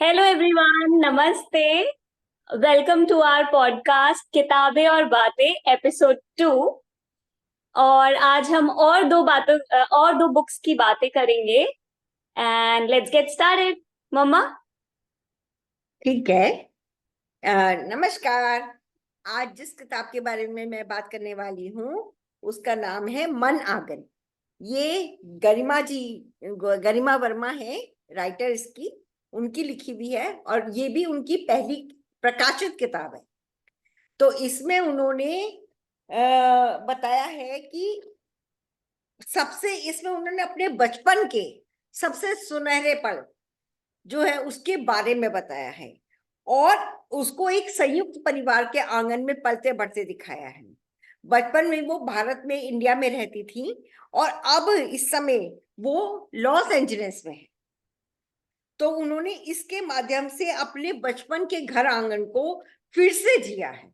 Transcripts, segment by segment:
Hello everyone, नमस्ते। Welcome to our podcast किताबें और बातें एपिसोड 2। और आज हम और दो बुक्स की बातें करेंगे। And let's get started. मम्मा। ठीक है। नमस्कार। आज जिस किताब के बारे में मैं बात करने वाली हूँ उसका नाम है मन आंगन। ये गरिमा वर्मा है राइटर इसकी, उनकी लिखी हुई है और ये भी उनकी पहली प्रकाशित किताब है। तो इसमें उन्होंने बताया है कि इसमें उन्होंने अपने बचपन के सबसे सुनहरे पल जो है उसके बारे में बताया है और उसको एक संयुक्त परिवार के आंगन में पलते बढ़ते दिखाया है। बचपन में वो भारत में, इंडिया में रहती थी और अब इस समय वो लॉस एंजलिस में है। तो उन्होंने इसके माध्यम से अपने बचपन के घर आंगन को फिर से जिया है।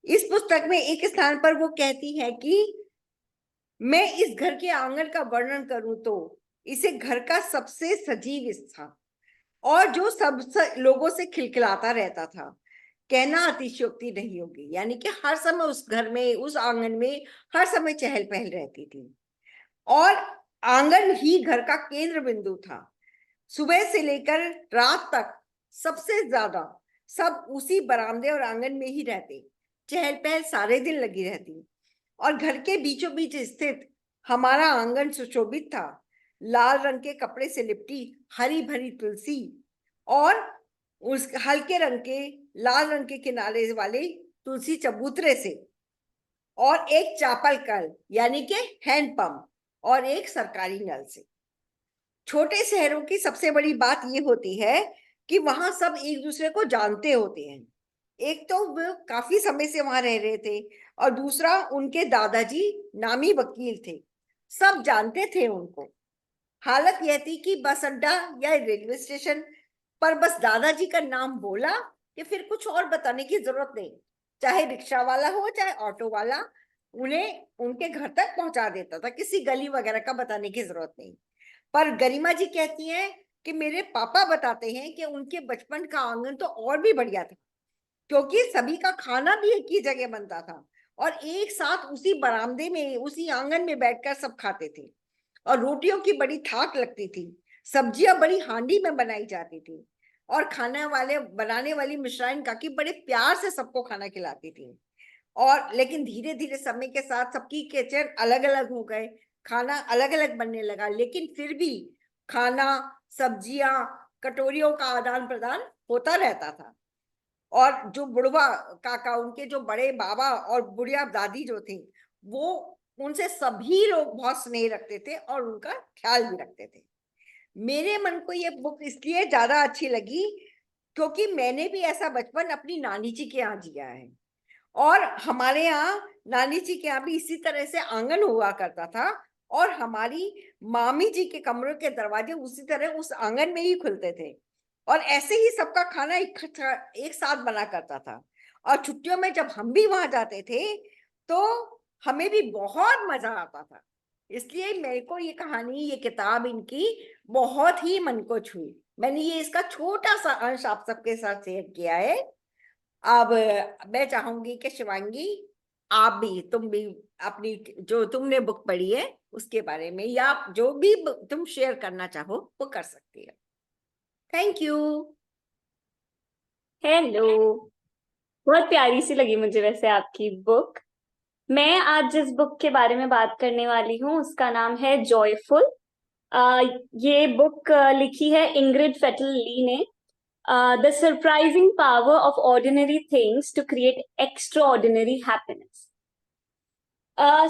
इस पुस्तक में एक स्थान पर वो कहती है कि मैं इस घर के आंगन का वर्णन करूं तो इसे घर का सबसे सजीव स्थान और जो लोगों से खिलखिलाता रहता था, कहना अतिशयोक्ति नहीं होगी। यानी कि हर समय उस घर में, उस आंगन में हर समय चहल पहल रहती थी और आंगन ही घर का केंद्र बिंदु था। सुबह से लेकर रात तक सबसे ज्यादा सब उसी बरामदे और आंगन में ही रहते, चहल पहल सारे दिन लगी रहती। और घर के बीचों बीच स्थित हमारा आंगन सुशोभित था, लाल रंग के कपड़े से लिपटी हरी भरी तुलसी और उस हल्के रंग के लाल रंग के किनारे वाले तुलसी चबूतरे से और एक चापल कल यानी के हैंडपंप और एक सरकारी नल से। छोटे शहरों की सबसे बड़ी बात ये होती है कि वहां सब एक दूसरे को जानते होते हैं। एक तो वो काफी समय से वहां रह रहे थे और दूसरा उनके दादाजी नामी वकील थे, सब जानते थे उनको। हालत यह थी कि बस अड्डा या रेलवे स्टेशन पर बस दादाजी का नाम बोला कि फिर कुछ और बताने की जरूरत नहीं। चाहे रिक्शा वाला हो चाहे ऑटो वाला, उन्हें उनके घर तक पहुंचा देता था, किसी गली वगैरह का बताने की जरूरत नहीं। पर गरिमा जी कहती हैं कि मेरे पापा बताते हैं कि उनके बचपन का आंगन तो और भी बढ़िया था, क्योंकि सभी का खाना भी एक ही जगह बनता था और एक साथ उसी बरामदे में, उसी आंगन में बैठकर सब खाते थे। और रोटियों की बड़ी थाक लगती थी, सब्जियां बड़ी हांडी में बनाई जाती थी और खाने वाले बनाने वाली मिश्राइन काकी बड़े प्यार से सबको खाना खिलाती थी। और लेकिन धीरे धीरे समय के साथ सबकी किचन अलग अलग हो गए, खाना अलग अलग बनने लगा, लेकिन फिर भी खाना, सब्जियां, कटोरियों का आदान प्रदान होता रहता था। और जो बुढ़वा काका, उनके जो बड़े बाबा और बुढ़िया दादी जो थे, वो उनसे सभी लोग बहुत स्नेह रखते थे और उनका ख्याल भी रखते थे। मेरे मन को ये बुक इसलिए ज्यादा अच्छी लगी क्योंकि मैंने भी ऐसा बचपन अपनी नानी जी के यहाँ जिया है और हमारे यहाँ नानी जी के यहाँ भी इसी तरह से आंगन हुआ करता था और हमारी मामी जी के कमरों के दरवाजे उसी तरह उस आंगन में ही खुलते थे और ऐसे ही सबका खाना एक साथ बना करता था। और छुट्टियों में जब हम भी वहां जाते थे तो हमें भी बहुत मजा आता था। इसलिए मेरे को ये कहानी, ये किताब इनकी बहुत ही मन को छुई। मैंने ये इसका छोटा सा अंश आप सबके साथ शेयर किया है। अब मैं चाहूंगी कि शिवांगी, आप भी, तुम भी अपनी जो तुमने बुक पढ़ी है उसके बारे में या जो भी तुम शेयर करना चाहो वो कर सकती हो। Thank you. हेलो। बहुत प्यारी सी लगी मुझे वैसे आपकी बुक। मैं आज जिस बुक के बारे में बात करने वाली हूँ उसका नाम है जॉयफुल। ये बुक लिखी है इंग्रिड फेटल ली ने। The surprising power of ordinary things to create extraordinary happiness.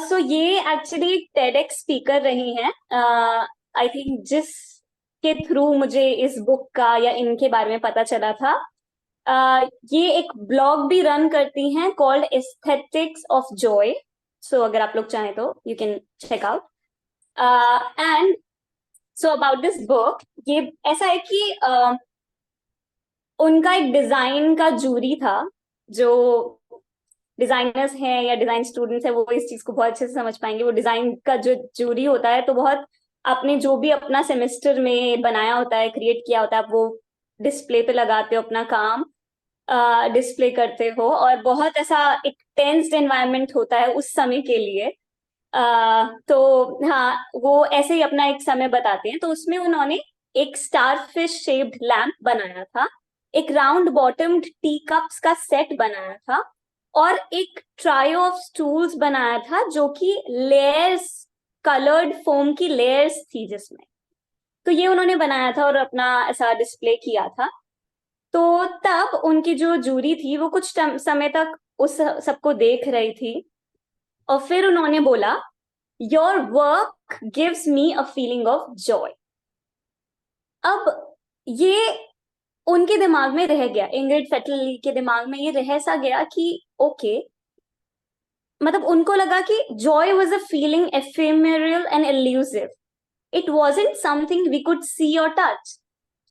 So ये एक्चुअली एक टेडेक्स स्पीकर रही हैं। आई थिंक जिसके थ्रू मुझे इस बुक का या इनके बारे में पता चला था। ये एक ब्लॉग भी रन करती हैं called aesthetics of joy. So अगर आप लोग चाहें तो you can check out. And so about this book, ये ऐसा है कि उनका एक डिजाइन का जूरी था। जो डिजाइनर्स हैं या डिजाइन स्टूडेंट्स हैं वो इस चीज को बहुत अच्छे से समझ पाएंगे। वो डिजाइन का जो जूरी होता है तो बहुत आपने जो भी अपना सेमेस्टर में बनाया होता है, क्रिएट किया होता है, वो डिस्प्ले पे लगाते हो अपना काम, डिस्प्ले करते हो, और बहुत ऐसा एक टेंस्ड एनवायरनमेंट होता है उस समय के लिए। तो हाँ, वो ऐसे ही अपना एक समय बताते हैं। तो उसमें उन्होंने एक स्टारफिश शेप्ड लैम्प बनाया था, एक राउंड बॉटम्ड टी कप्स का सेट बनाया था, और एक ट्रायो ऑफ स्टूल्स बनाया था जो कि लेयर्स, कलर्ड फोम की लेयर्स थी जिसमें। तो ये उन्होंने बनाया था और अपना ऐसा डिस्प्ले किया था। तो तब उनकी जो जूरी थी वो कुछ समय तक उस सबको देख रही थी, और फिर उन्होंने बोला, your work gives me a feeling of Joy. अब ये उनके दिमाग में रह गया, इंग्रिड फेटली के दिमाग में ये रह सा गया कि ओके, मतलब उनको लगा कि joy was a feeling ephemeral and elusive, it wasn't something we could see or touch.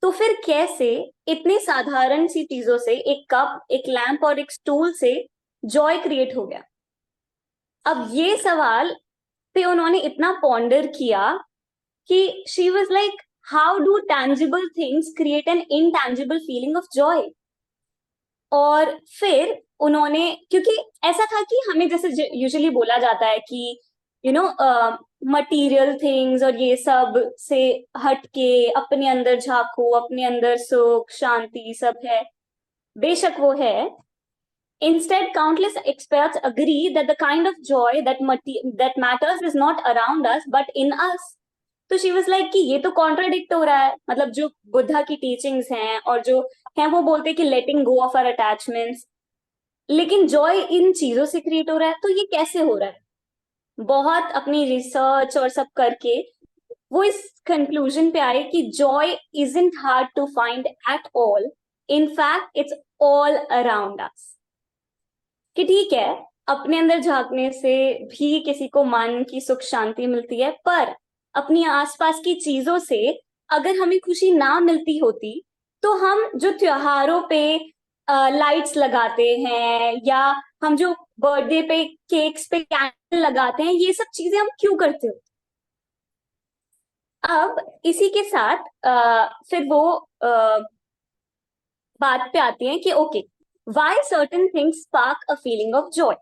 तो फिर कैसे इतनी साधारण सी चीजों से, एक कप, एक लैंप और एक स्टूल से जॉय क्रिएट हो गया? अब ये सवाल पे उन्होंने इतना पॉन्डर किया कि she was like, how do tangible things create an intangible feeling of Joy? और फिर उन्होंने, क्योंकि ऐसा था कि हमें जैसे यूजुअली बोला जाता है कि यू नो मटीरियल थिंग्स और ये सब से हट के अपने अंदर झांको, अपने अंदर सुख शांति सब है, बेशक वो है। Instead, countless experts agree that the kind of joy that matters is not around us but in us. तो शी वाज लाइक कि ये तो कॉन्ट्राडिक्ट हो रहा है, मतलब जो बुद्धा की टीचिंग्स हैं और जो हैं वो बोलते हैं कि लेटिंग गो ऑफ आवर अटैचमेंट्स, लेकिन जॉय इन चीजों से क्रिएट हो रहा है, तो ये कैसे हो रहा है? बहुत अपनी रिसर्च और सब करके वो इस कंक्लूजन पे आए कि joy isn't hard to find at all, in fact it's all around us. कि ठीक है, अपने अंदर झांकने से भी किसी को मन की सुख शांति मिलती है, पर अपनी आसपास की चीजों से अगर हमें खुशी ना मिलती होती तो हम जो त्योहारों पे लाइट्स लगाते हैं, या हम जो बर्थडे पे केक्स पे कैंडल लगाते हैं, ये सब चीजें हम क्यों करते हो? अब इसी के साथ फिर वो बात पे आती है कि okay, why certain things spark a feeling of joy.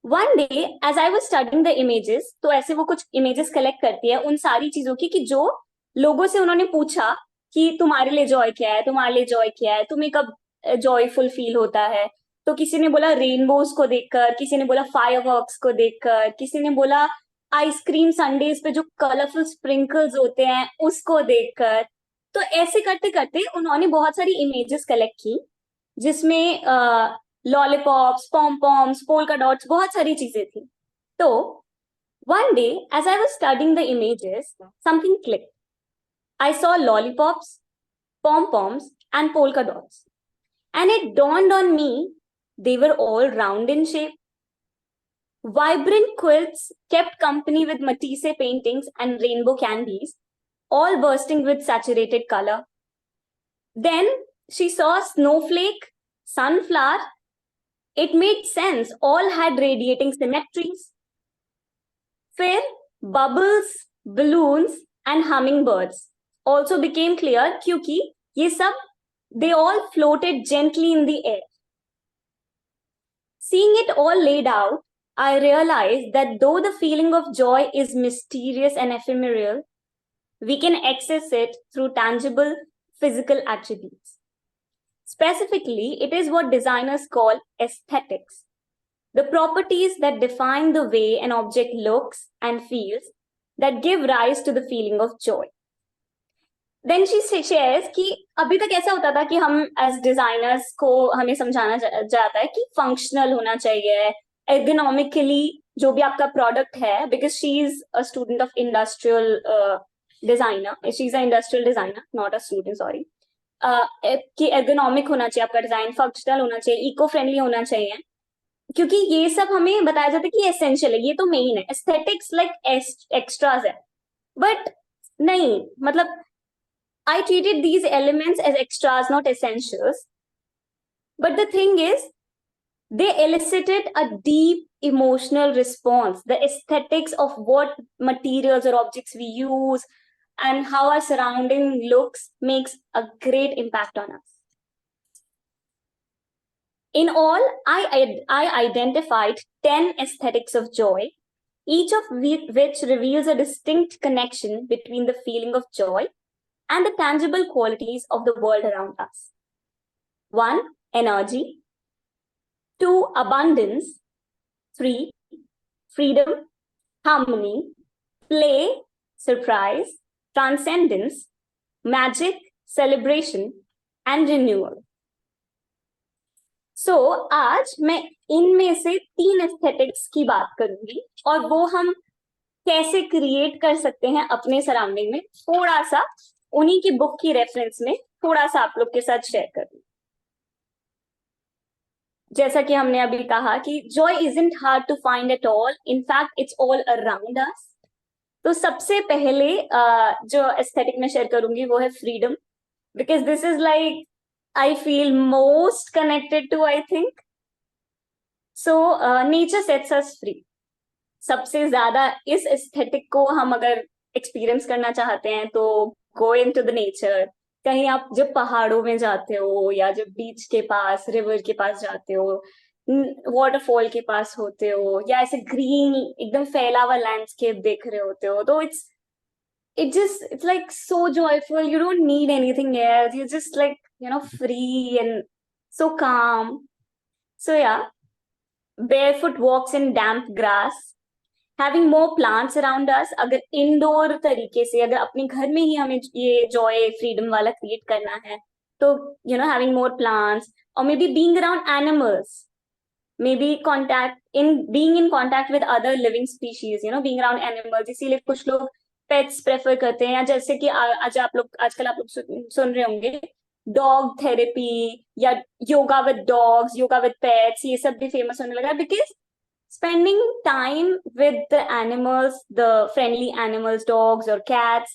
One day as I was studying the images, तो ऐसे वो कुछ images कलेक्ट करती है उन सारी चीजों की कि जो लोगों से उन्होंने पूछा कि तुम्हारे लिए जॉय क्या है, तुम्हारे लिए जॉय क्या है, तुम्हें कब जॉयफुल फील होता है? तो किसी ने बोला रेनबोज को देखकर, किसी ने बोला फायरवर्क्स को देखकर, किसी ने बोला आइसक्रीम संडेज पे जो कलरफुल स्प्रिंकल्स होते हैं उसको देखकर। तो ऐसे करते करते उन्होंने बहुत सारी इमेजेस कलेक्ट की जिसमें lollipops, pom poms, polka dots, बहुत सारी चीजें थी। तो one day as I was studying the images, something click. I saw lollipops, pom poms and polka dots, and it dawned on me they were all round in shape. Vibrant quilts kept company with Matisse paintings and rainbow candies, all bursting with saturated color. Then she saw snowflake, sunflower. It made sense, all had radiating symmetries. फिर bubbles, balloons and hummingbirds also became clear क्योंकि ये सब they all floated gently in the air. Seeing it all laid out, I realized that though the feeling of joy is mysterious and ephemeral, we can access it through tangible physical attributes. Specifically, it is what designers call aesthetics, the properties that define the way an object looks and feels that give rise to the feeling of joy. Then she shares कि अभी तक ऐसा होता था कि हम as designers को हमें समझाना जाता है कि फंक्शनल होना चाहिए, एर्गोनॉमिकली जो भी आपका प्रोडक्ट है, because she is a student of industrial designer, she is a industrial designer, not a student, sorry, कि एर्गोनॉमिक होना चाहिए आपका डिजाइन, फंक्शनल होना चाहिए, इको फ्रेंडली होना चाहिए, क्योंकि ये सब हमें बताया जाता है कि एसेंशियल है, ये तो मेन है, एस्थेटिक्स लाइक एक्स्ट्राज है। बट नहीं, मतलब I treated these elements as extras, not essentials. But the thing is, they elicited a deep emotional response. The aesthetics of what materials or objects we use, and how our surrounding looks makes a great impact on us. In all, I identified 10 aesthetics of joy, each of which reveals a distinct connection between the feeling of joy and the tangible qualities of the world around us. 1. Energy. 2. Abundance. 3. Freedom, harmony, play, surprise, transcendence, magic, celebration, and renewal. So, आज मैं इनमें से 3 aesthetics की बात करूंगी और वो हम कैसे क्रिएट कर सकते हैं अपने सराउंडिंग में, थोड़ा सा उन्हीं की बुक की रेफरेंस में थोड़ा सा आप लोग के साथ शेयर करूंगी. जैसा कि हमने अभी कहा कि joy isn't hard to find at all, in fact it's all around us. तो सबसे पहले जो एस्थेटिक में शेयर करूंगी वो है freedom, because this is like I feel most connected to, I think. So nature sets us free. सबसे ज्यादा इस एस्थेटिक को हम अगर एक्सपीरियंस करना चाहते हैं तो गो इनटू द नेचर. कहीं आप जब पहाड़ों में जाते हो या जब बीच के पास, रिवर के पास जाते हो, वाटरफॉल के पास होते हो, या ऐसे ग्रीन एकदम फैला हुआ लैंडस्केप देख रहे होते हो, तो it's like so joyful. You don't need anything else. You're just like, free and so calm. So yeah, barefoot walks in damp grass, having more plants around us. अगर इंडोर तरीके से, अगर अपने घर में ही हमें ये जॉय फ्रीडम वाला क्रिएट करना है, तो having more plants, or maybe being around animals, maybe being in contact with other living species, being around animals. इसीलिए कुछ लोग पेट्स प्रेफर करते हैं, या जैसे कि आजकल आप लोग सुन रहे होंगे डॉग थेरेपी या yoga with dogs, yoga with pets, ये सब भी फेमस होने लगा, because spending time with the animals, the friendly animals, dogs or cats,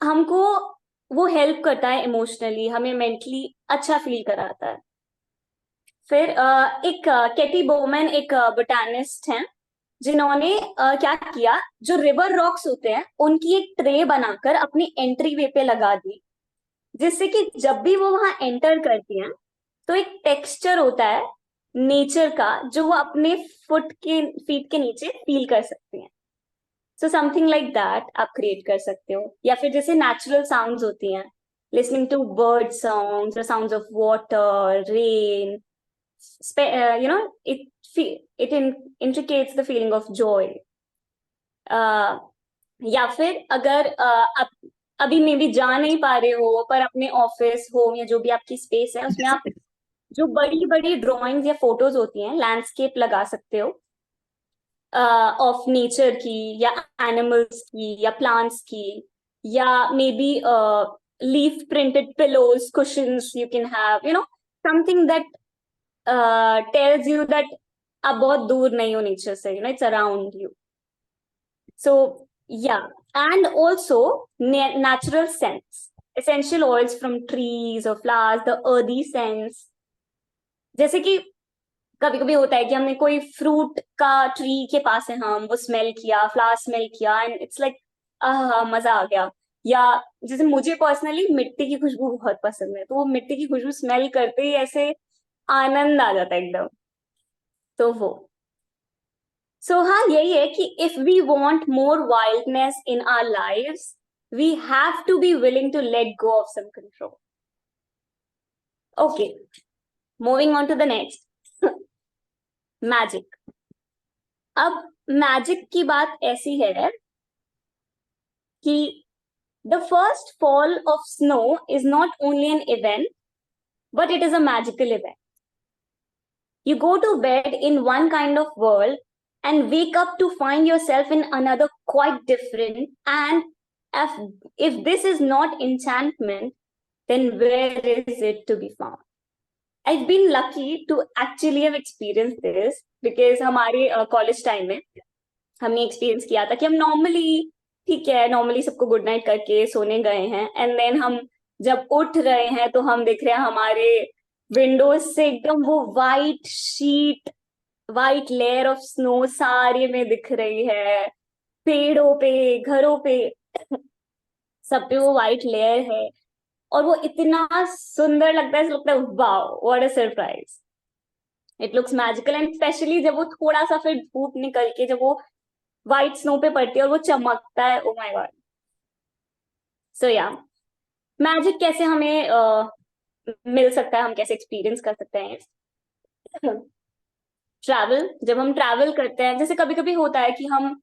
हमको वो हेल्प करता है इमोशनली, हमें मेंटली अच्छा फील कराता है. फिर एक केटी बोमैन, एक बोटानिस्ट हैं, जिन्होंने क्या किया, जो रिवर रॉक्स होते हैं उनकी एक ट्रे बनाकर अपनी एंट्री वे पे लगा दी, जिससे कि जब भी वो वहां एंटर करती हैं तो एक टेक्सचर होता है नेचर का जो वो अपने फीट के नीचे फील कर सकते हैं. सो समथिंग लाइक दैट आप क्रिएट कर सकते हो. या फिर जैसे नेचुरल साउंड्स होती हैं, listening to bird sounds, sounds of water, rain, it indicates the feeling of joy. या फिर अगर आप अभी मे बी जा नहीं पा रहे हो, पर अपने ऑफिस, होम या जो भी आपकी स्पेस है उसमें आप जो बड़ी बड़ी ड्राइंग्स या फोटोज होती हैं, लैंडस्केप लगा सकते हो ऑफ नेचर की, या एनिमल्स की, या प्लांट्स की, या may be leaf printed pillows, cushions you can have, something that tells you that आप बहुत दूर नहीं हो नेचर से, it's around you. So yeah, and also natural scents, essential oils from trees or flowers, the earthy sense. जैसे कि कभी कभी होता है कि हमने कोई फ्रूट का ट्री के पास है, हम वो स्मेल किया, फ्लावर स्मेल किया, एंड इट्स लाइक मजा आ गया. या जैसे मुझे पर्सनली मिट्टी की खुशबू बहुत पसंद है, तो वो मिट्टी की खुशबू स्मेल करते ही ऐसे आनंद आ जाता है एकदम. तो वो सो हाँ, यही है कि if we want more wildness in our lives, we have to be willing to let go of some control. Okay, moving on to the next, magic. अब मैजिक की बात ऐसी है कि the first fall of snow is not only an event, but it is a magical event. You go to bed in one kind of world and wake up to find yourself in another quite different. And if this is not enchantment, then where is it to be found? I've been lucky to actually have experienced this, because हमारे college time में हमने experience किया था कि हम normally सबको good night करके सोने गए हैं, एंड देन हम जब उठ रहे हैं तो हम देख रहे हैं हमारे विंडोज से एकदम वो white sheet, white layer of snow सारे में दिख रही है, पेड़ों पे, घरों पे. सब पे वो व्हाइट लेयर है, और वो इतना सुंदर लगता है, ऐसा लगता है wow what a surprise, it looks magical. And specially जब वो थोड़ा सा फिर धूप निकल के जब वो व्हाइट स्नो पे पड़ती है और वो चमकता है, ओ माय गॉड। सो या, मैजिक कैसे हमें मिल सकता है, हम कैसे एक्सपीरियंस कर सकते हैं। ट्रैवल, जब हम ट्रैवल करते हैं, जैसे कभी कभी होता है कि हम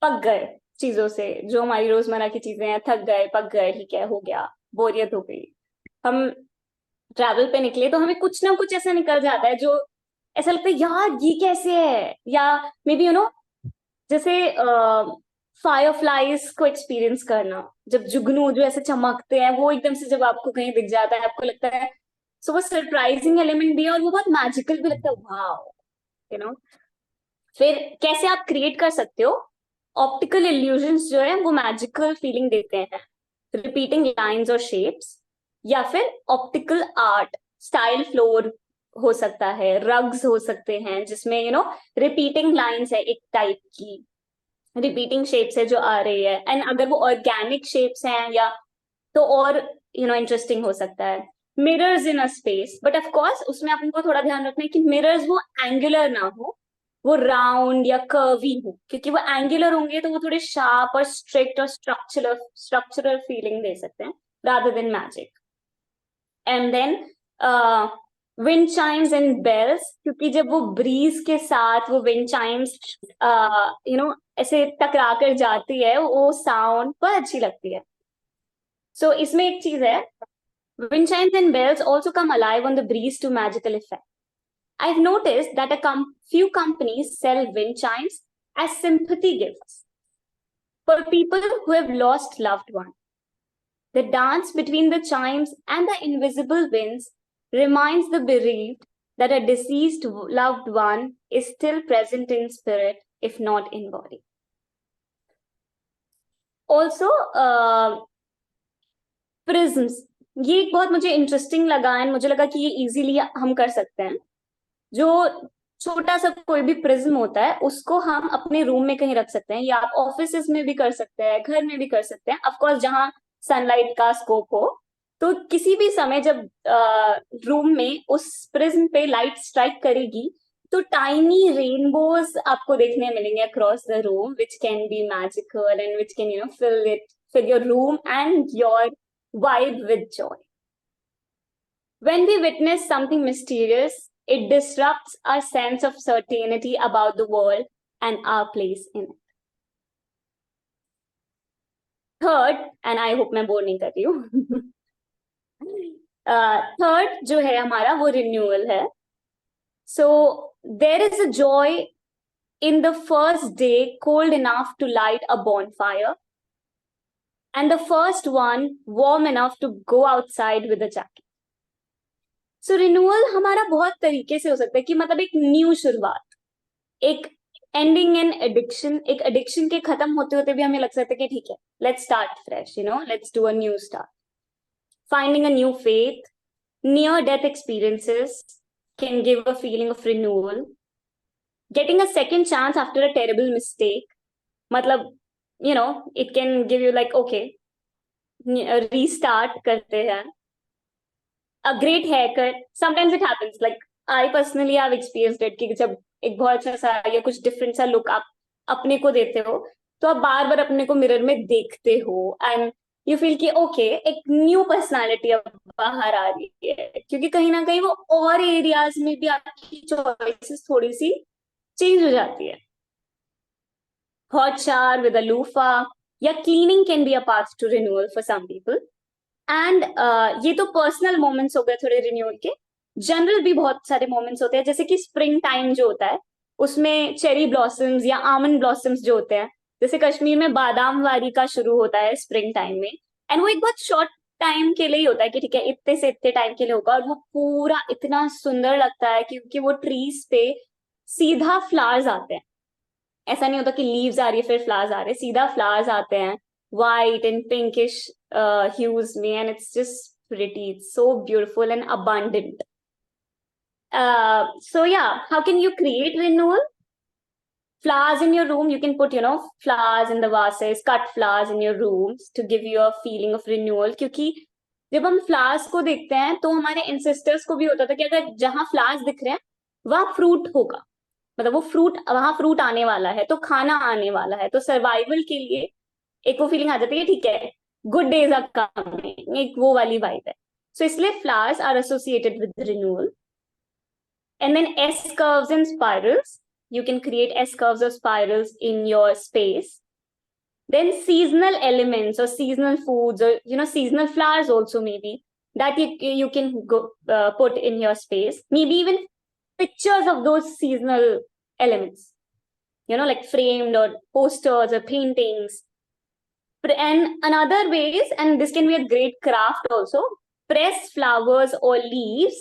पक गए चीजों से, जो हमारी रोजमर्रा की चीजें हैं, थक गए, पक गए, ठीक है, हो गया, बोरियत हो गई, हम ट्रैवल पे निकले तो हमें कुछ ना कुछ ऐसा निकल जाता है जो ऐसा लगता है यार ये कैसे है, या मे बी जैसे फायरफ्लाइज को एक्सपीरियंस करना, जब जुगनू जो ऐसे चमकते हैं वो एकदम से जब आपको कहीं दिख जाता है, आपको लगता है, सो वो सरप्राइजिंग एलिमेंट भी है और वो बहुत मैजिकल भी लगता है, वाओ, यू नो। फिर कैसे आप क्रिएट कर सकते हो, ऑप्टिकल इल्यूजन्स जो है वो मैजिकल फीलिंग देते हैं, रिपीटिंग लाइंस और शेप्स, या फिर ऑप्टिकल आर्ट, स्टाइल फ्लोर हो सकता है, रग्स हो सकते हैं जिसमें रिपीटिंग लाइंस है एक टाइप की, रिपीटिंग शेप्स है जो आ रही है, एंड अगर वो ऑर्गेनिक शेप्स हैं या तो और इंटरेस्टिंग हो सकता है। Mirrors in a space, but of course उसमें आपको थोड़ा ध्यान रखना है कि मिरर्स वो एंगुलर ना हो, वो राउंड या कर्वी हो, क्योंकि वो एंगुलर होंगे तो वो थोड़े शार्प और स्ट्रिक्ट और स्ट्रक्चरल फीलिंग दे सकते हैं rather than magic. And then wind chimes and bells, क्योंकि जब वो ब्रीज के साथ वो विंड चाइम्स ऐसे टकरा कर जाती है, वो साउंड बहुत अच्छी लगती है। सो इसमें एक चीज है, wind chimes and bells also come alive on the breeze to magical effect. I've noticed that few companies sell wind chimes as sympathy gifts for people who have lost loved ones. The dance between the chimes and the invisible winds reminds the bereaved that a deceased loved one is still present in spirit, if not in body. Also, prisms. ये एक बहुत मुझे interesting लगा, and मुझे लगा कि ये easily हम कर सकते हैं। जो छोटा सा कोई भी प्रिज्म होता है उसको हम अपने रूम में कहीं रख सकते हैं, या आप ऑफिस में भी कर सकते हैं, घर में भी कर सकते हैं, ऑफ कोर्स जहां सनलाइट का स्कोप हो। तो किसी भी समय जब रूम में उस प्रिज्म पे लाइट स्ट्राइक करेगी तो टाइनी रेनबोज आपको देखने मिलेंगे across the room, which can be magical and which can fill your room and your vibe with joy. When we witness something mysterious, it disrupts our sense of certainty about the world and our place in it. Third, and I hope मैं bore नहीं कर रही हूँ, third जो है हमारा वो renewal है. So there is a joy in the first day cold enough to light a bonfire, and the first one warm enough to go outside with a jacket. So renewal हमारा बहुत तरीके से हो सकता है कि मतलब एक न्यू शुरुआत, एक एंडिंग इन एडिक्शन, एक एडिक्शन के खत्म होते होते भी हमें लग सकता है कि ठीक है, let's start fresh, let's do a new start. Finding a new faith, near death experiences can give a feeling of renewal. Getting a second chance after a terrible mistake, मतलब it can give you like okay, restart करते हैं. A great haircut. Sometimes it happens. Like I personally have experienced it कि जब एक बहुत अच्छा सा या कुछ डिफरेंट सा लुक आप अपने को देते हो तो आप बार बार अपने को मिरर में देखते हो एंड यू फील कि ओके, एक न्यू पर्सनालिटी अब बाहर आ रही है, क्योंकि कहीं ना कहीं वो और एरियाज में भी आपकी चॉइसेस थोड़ी सी चेंज हो जाती है. Hot shower with a loofah या cleaning can be a path to renewal for some people. And ये तो पर्सनल मोमेंट्स हो गए थोड़े रिन्यूअल के. जनरल भी बहुत सारे मोमेंट्स होते हैं, जैसे कि स्प्रिंग टाइम जो होता है उसमें चेरी ब्लॉसम्स या आमंड ब्लॉसम्स जो होते हैं, जैसे कश्मीर में बादाम वारी का शुरू होता है स्प्रिंग टाइम में, एंड वो एक बहुत शॉर्ट टाइम के लिए ही होता है कि ठीक है इतने से इतने टाइम के लिए होगा, और वो पूरा इतना सुंदर लगता है क्योंकि वो ट्रीज पे सीधा फ्लावर्स आते हैं. ऐसा नहीं होता कि लीव्स आ रही है फिर फ्लावर्स आ रहे हैं, सीधा फ्लावर्स आते हैं white and pinkish hues में, and it's just pretty, it's so beautiful and abundant. So yeah, how can you create renewal? flowers in your room, you can put, flowers in the vases, cut flowers in your rooms to give you a feeling of renewal. क्योंकि जब हम flowers को देखते हैं तो हमारे ancestors को भी होता था कि अगर जहां फ्लावर्स दिख रहे हैं वहां फ्रूट होगा, मतलब वो फ्रूट, वहां फ्रूट आने वाला है, तो खाना आने वाला है, तो सर्वाइवल के लिए एक वो फीलिंग आ जाती है, ठीक है, गुड डेज आर कमिंग, एक वो वाली वाइब है. सो इसलिए flowers are associated with renewal. And then S curves and spirals. You can create S curves or spirals in your space. Then seasonal elements or seasonal foods, or seasonal flowers also, maybe that you can go put in your space. Maybe even pictures of those seasonal elements, like framed or posters or paintings. And another ways, and this can be a great craft also, press flowers or leaves,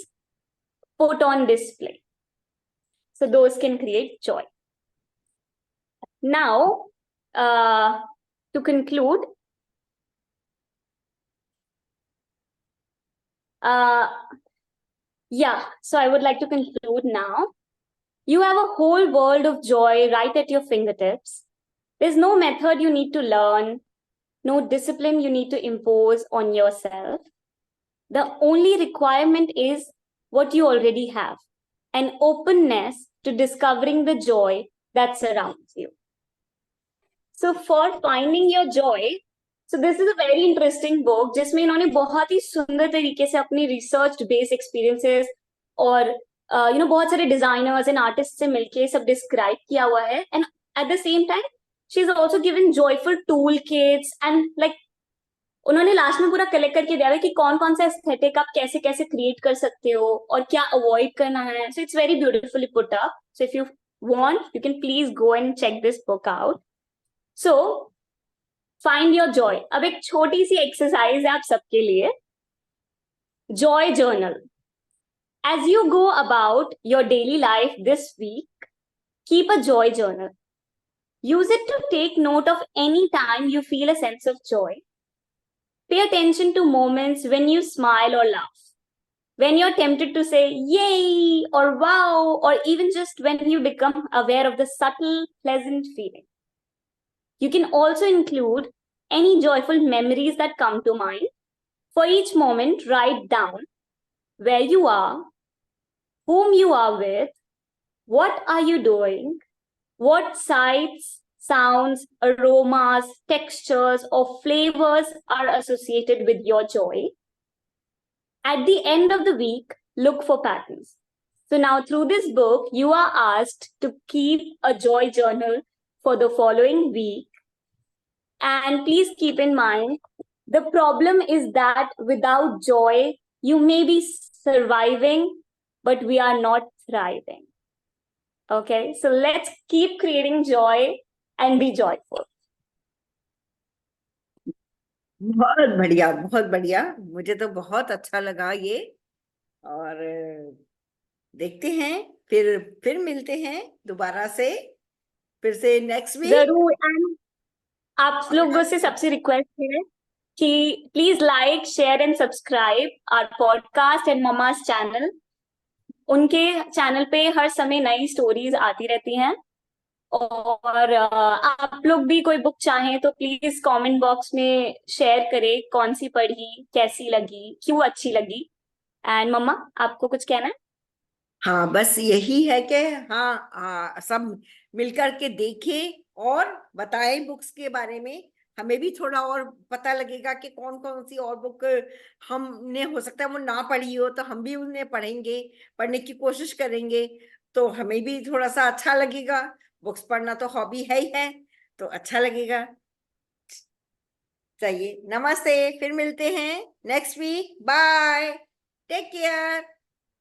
put on display. So those can create joy. Now, to conclude, so I would like to conclude now. You have a whole world of joy right at your fingertips. There's no method you need to learn, no discipline you need to impose on yourself. The only requirement is what you already have, an openness to discovering the joy that surrounds you. So for finding your joy, so this is a very interesting book जिसमें इन्होंने बहुत ही सुंदर तरीके से अपनी research based experiences और बहुत सारे डिजाइनर्स एंड आर्टिस्ट से मिलके सब डिस्क्राइब किया हुआ है. And at the same time she is also given joyful tool Kitts and like उन्होंने लास्ट में पूरा कलेक्ट करके दिया है कि कौन कौन सा एस्थेटिक आप कैसे कैसे क्रिएट कर सकते हो और क्या अवॉइड करना है. So it's very beautifully put up. So if you want you can please go and check this book out. So find your joy. अब एक छोटी सी एक्सरसाइज है आप सबके लिए. Joy journal. As you go about your daily life this week, keep a joy journal. Use it to take note of any time you feel a sense of joy. Pay attention to moments when you smile or laugh, when you're tempted to say yay or wow, or even just when you become aware of the subtle, pleasant feeling. You can also include any joyful memories that come to mind. For each moment, write down where you are, whom you are with, what are you doing, what sights, sounds, aromas, textures, or flavors are associated with your joy. At the end of the week, look for patterns. So now through this book, you are asked to keep a joy journal for the following week. And please keep in mind, the problem is that without joy, you may be surviving, but we are not thriving. Okay, so let's keep creating joy and be joyful. बहुत बढ़िया, बहुत बढ़िया. मुझे तो बहुत अच्छा लगा ये. और देखते हैं, फिर मिलते हैं दोबारा से, फिर से नेक्स्ट वीक. जरूर. एंड आप लोगों से सबसे रिक्वेस्ट है कि please like, share and subscribe our podcast and mama's channel. उनके चैनल पे हर समय नई स्टोरीज आती रहती हैं. और आप लोग भी कोई बुक चाहें तो प्लीज कमेंट बॉक्स में शेयर करें, कौन सी पढ़ी, कैसी लगी, क्यों अच्छी लगी. एंड मम्मा, आपको कुछ कहना है? हाँ, बस यही है कि हाँ, सब मिलकर के देखें और बताएं बुक्स के बारे में. हमें भी थोड़ा और पता लगेगा कि कौन कौन सी और बुक हमने, हो सकता है वो ना पढ़ी हो, तो हम भी उन्हें पढ़ेंगे, पढ़ने की कोशिश करेंगे, तो हमें भी थोड़ा सा अच्छा लगेगा. बुक्स पढ़ना तो हॉबी है ही है, तो अच्छा लगेगा. चलिए, नमस्ते. फिर मिलते हैं next week. Bye. Take care.